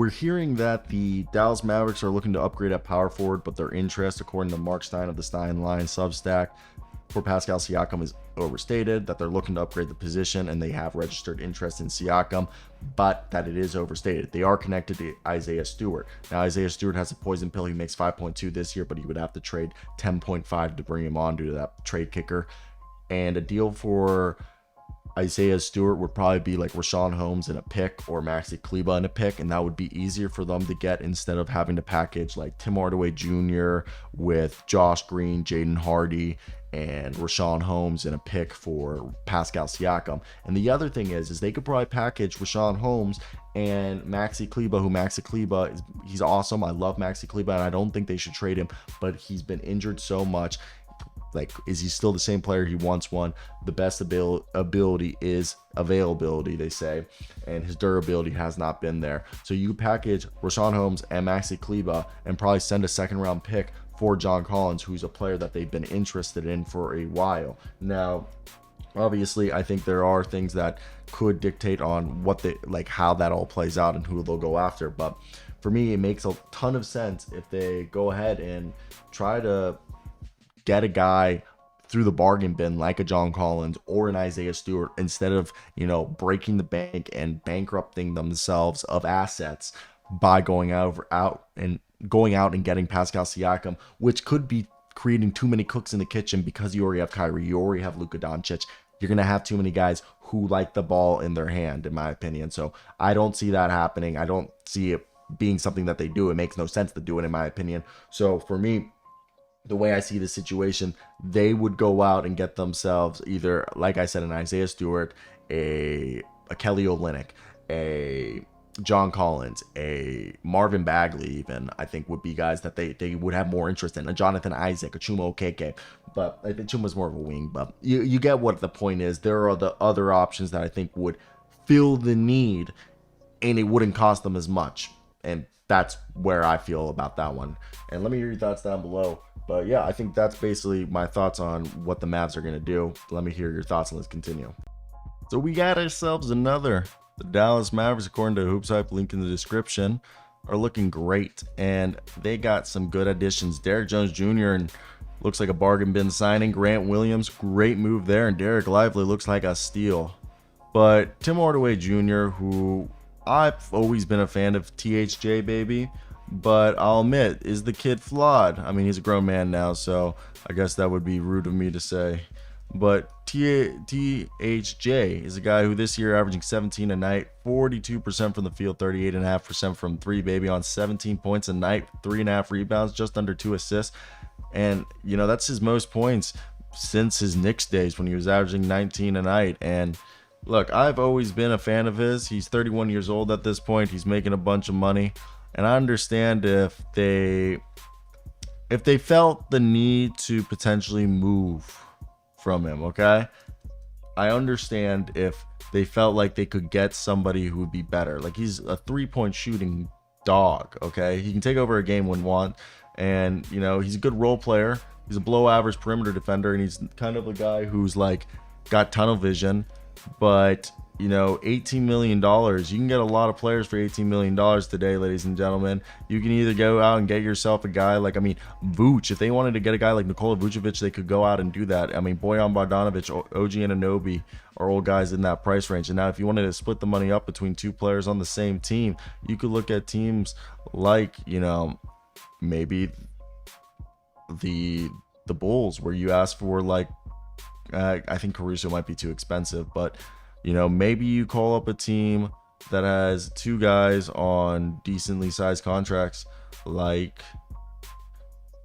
We're hearing that the Dallas Mavericks are looking to upgrade at power forward, but their interest, according to Mark Stein of the Stein Line Substack, for Pascal Siakam is overstated, that they're looking to upgrade the position and they have registered interest in Siakam, but that it is overstated. They are connected to Isaiah Stewart. Now, Isaiah Stewart has a poison pill. He makes 5.2 this year, but he would have to trade 10.5 to bring him on due to that trade kicker. And a deal for Isaiah Stewart would probably be like Rashawn Holmes in a pick or Maxi Kleber in a pick, and that would be easier for them to get instead of having to package like Tim Hardaway Jr. with Josh Green, Jaden Hardy, and Rashawn Holmes in a pick for Pascal Siakam. And the other thing is they could probably package Rashawn Holmes and Maxi Kleber, who Maxi Kleber he's awesome. I love Maxi Kleber, and I don't think they should trade him, but he's been injured so much. Like, is he still the same player he once won? The best ability is availability, they say, and his durability has not been there. So you package Rashawn Holmes and Maxi Kleber and probably send a second-round pick for John Collins, who's a player that they've been interested in for a while. Now, obviously, I think there are things that could dictate on what they like, how that all plays out and who they'll go after. But for me, it makes a ton of sense if they go ahead and try to get a guy through the bargain bin like a John Collins or an Isaiah Stewart instead of, breaking the bank and bankrupting themselves of assets by going out and getting Pascal Siakam, which could be creating too many cooks in the kitchen because you already have Kyrie, you already have Luka Doncic. You're going to have too many guys who like the ball in their hand, in my opinion. So I don't see that happening. I don't see it being something that they do. It makes no sense to do it, in my opinion. So for me, the way I see the situation, they would go out and get themselves either, like I said, an Isaiah Stewart, a Kelly Olynyk, a John Collins, a Marvin Bagley even, I think would be guys that they would have more interest in. A Jonathan Isaac, a Chuma Okeke. But I think Chuma's more of a wing. But you get what the point is. There are the other options that I think would fill the need, and it wouldn't cost them as much. And that's where I feel about that one. And let me hear your thoughts down below. But yeah, I think that's basically my thoughts on what the Mavs are going to do. Let me hear your thoughts and let's continue. So we got ourselves another. The Dallas Mavericks, according to Hoops Hype, link in the description, are looking great. And they got some good additions. Derrick Jones Jr. and looks like a bargain bin signing. Grant Williams, great move there. And Derek Lively looks like a steal. But Tim Hardaway Jr., who I've always been a fan of THJ, baby. But I'll admit, is the kid flawed? I mean, he's a grown man now, so I guess that would be rude of me to say. But THJ is a guy who this year averaging 17 a night, 42% from the field, 38.5% from three, baby, on 17 points a night, 3.5 rebounds, just under 2 assists. And, that's his most points since his Knicks days when he was averaging 19 a night. And look, I've always been a fan of his. He's 31 years old at this point. He's making a bunch of money. And I understand if they felt the need to potentially move from him, okay? I understand if they felt like they could get somebody who would be better. Like, he's a 3-point shooting dog, okay? He can take over a game when want, and, he's a good role player. He's a below average perimeter defender, and he's kind of a guy who's, like, got tunnel vision, but $18 million. You can get a lot of players for $18 million today, ladies and gentlemen. You can either go out and get yourself a guy like, Vooch. If they wanted to get a guy like Nikola Vucevic, they could go out and do that. Bojan Bogdanovic, OG Anunoby are all guys in that price range. And now if you wanted to split the money up between two players on the same team, you could look at teams like, maybe the Bulls, where you ask for I think Caruso might be too expensive, but maybe you call up a team that has two guys on decently sized contracts, like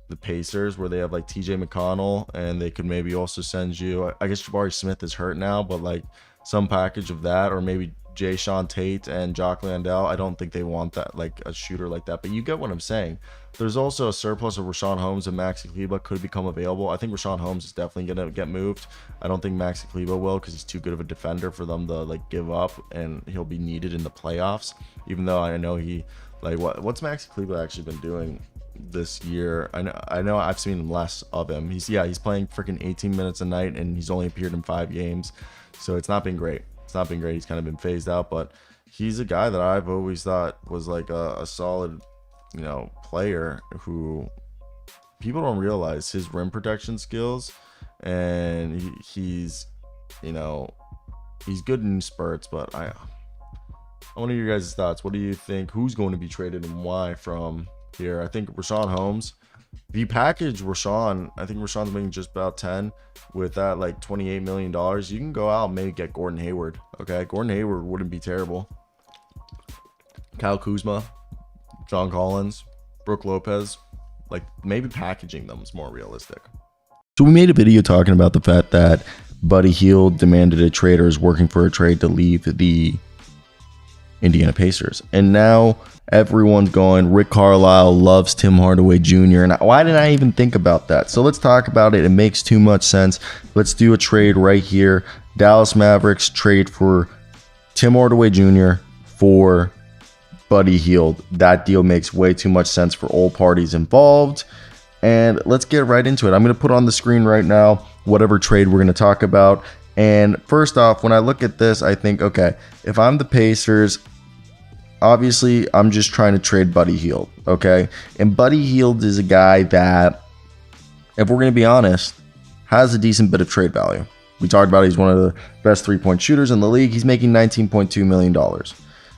the Pacers, where they have like TJ McConnell, and they could maybe also send you, I guess Jabari Smith is hurt now, but like some package of that, or maybe Jay Sean Tate and Jock Landale. I don't think they want that, like a shooter like that, but you get what I'm saying. There's also a surplus of Rashawn Holmes and Maxi Kleber could become available. I think Rashawn Holmes is definitely going to get moved. I don't think Maxi Kleber will, because he's too good of a defender for them to give up, and he'll be needed in the playoffs, even though I know what's Maxi Kleber actually been doing this year? I know I've seen less of him. He's playing freaking 18 minutes a night, and he's only appeared in 5 games, so it's not been great. He's kind of been phased out, but he's a guy that I've always thought was like a solid, player who people don't realize his rim protection skills, and he's, you know, he's good in spurts. But I want to hear your guys' thoughts. What do you think? Who's going to be traded and why from here? I think Rashawn Holmes. If you package Rashawn, I think Rashawn's making just about 10 with that, like $28 million. You can go out and maybe get Gordon Hayward. Okay, Gordon Hayward wouldn't be terrible. Kyle Kuzma, John Collins, Brooke Lopez. Like, maybe packaging them is more realistic. So we made a video talking about the fact that Buddy Hield demanded a trade or is working for a trade to leave the Indiana Pacers. And now everyone's going, Rick Carlisle loves Tim Hardaway Jr. And why didn't I even think about that? So let's talk about it. It makes too much sense. Let's do a trade right here. Dallas Mavericks trade for Tim Hardaway Jr. for Buddy Hield. That deal makes way too much sense for all parties involved. And let's get right into it. I'm going to put on the screen right now whatever trade we're going to talk about. And first off, when I look at this, I think, okay, if I'm the Pacers, obviously I'm just trying to trade Buddy Hield, okay? And Buddy Hield is a guy that, if we're going to be honest, has a decent bit of trade value. We talked about he's one of the best three-point shooters in the league. He's making $19.2 million.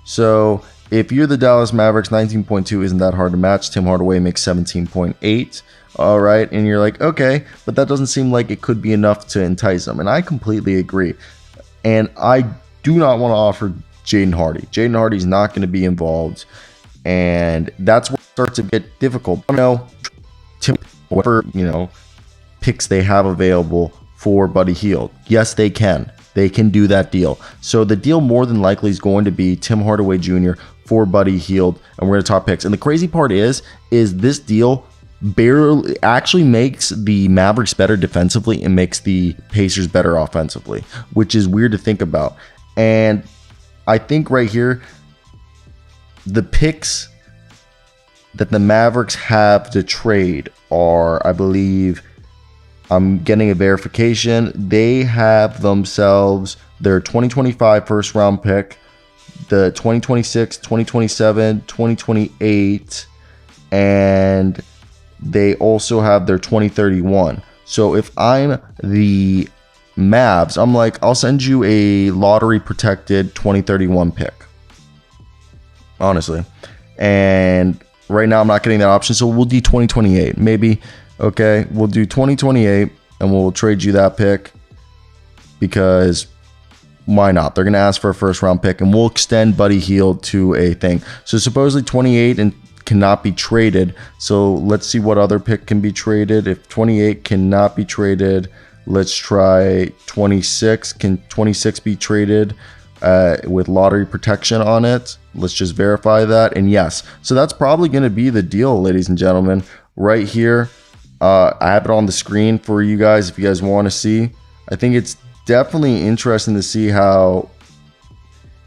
So if you're the Dallas Mavericks, 19.2 isn't that hard to match. Tim Hardaway makes 17.8. All right, and you're like, okay, but that doesn't seem like it could be enough to entice him. And I completely agree. And I do not want to offer Jaden Hardy. Jaden Hardy's not going to be involved, and that's where it starts to get difficult. I know whatever picks they have available for Buddy Hield. Yes, they can. They can do that deal. So the deal more than likely is going to be Tim Hardaway Jr. for Buddy Hield, and we're going to talk picks. And the crazy part is this deal barely actually makes the Mavericks better defensively and makes the Pacers better offensively, which is weird to think about. And I think right here, the picks that the Mavericks have to trade are, I believe, I'm getting a verification, they have themselves their 2025 first round pick, the 2026, 2027, 2028, and they also have their 2031. So if I'm the Mavs, I'm like, I'll send you a lottery protected 2031 pick, honestly. And right now I'm not getting that option, so we'll do 2028 maybe. Okay, we'll do 2028 and we'll trade you that pick, because why not? They're gonna ask for a first round pick, and we'll extend Buddy Hield to a thing. So supposedly 28 and cannot be traded. So let's see what other pick can be traded. If 28 cannot be traded, let's try 26. Can 26 be traded with lottery protection on it? Let's just verify that. And yes, so that's probably going to be the deal, ladies and gentlemen, right here. I have it on the screen for you guys if you guys want to see. I think it's definitely interesting to see how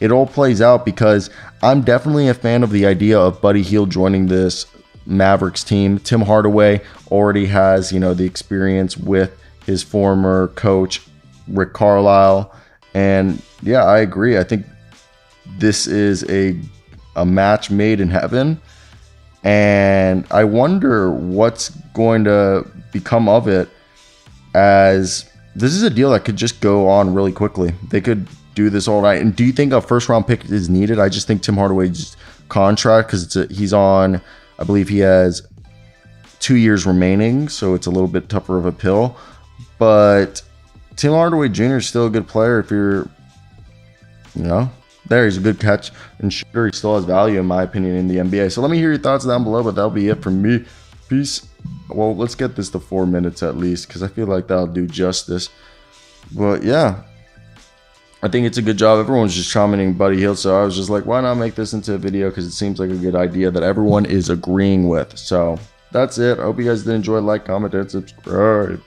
it all plays out, because I'm definitely a fan of the idea of Buddy Hield joining this Mavericks team. Tim Hardaway already has, the experience with his former coach, Rick Carlisle. And yeah, I agree. I think this is a match made in heaven. And I wonder what's going to become of it, as this is a deal that could just go on really quickly. They could do this all night. And do you think a first round pick is needed? I just think Tim Hardaway's contract, because he's on, I believe he has 2 years remaining, so it's a little bit tougher of a pill. But Tim Hardaway Jr. is still a good player. If you're, there, he's a good catch and shooter. He still has value, in my opinion, in the NBA. So let me hear your thoughts down below, but that'll be it from me. Peace. Well, let's get this to 4 minutes at least, because I feel like that'll do justice. But yeah, I think it's a good job. Everyone's just commenting Buddy Hield, so I was just like, why not make this into a video, because it seems like a good idea that everyone is agreeing with. So that's it. I hope you guys did enjoy. Like, comment, and subscribe.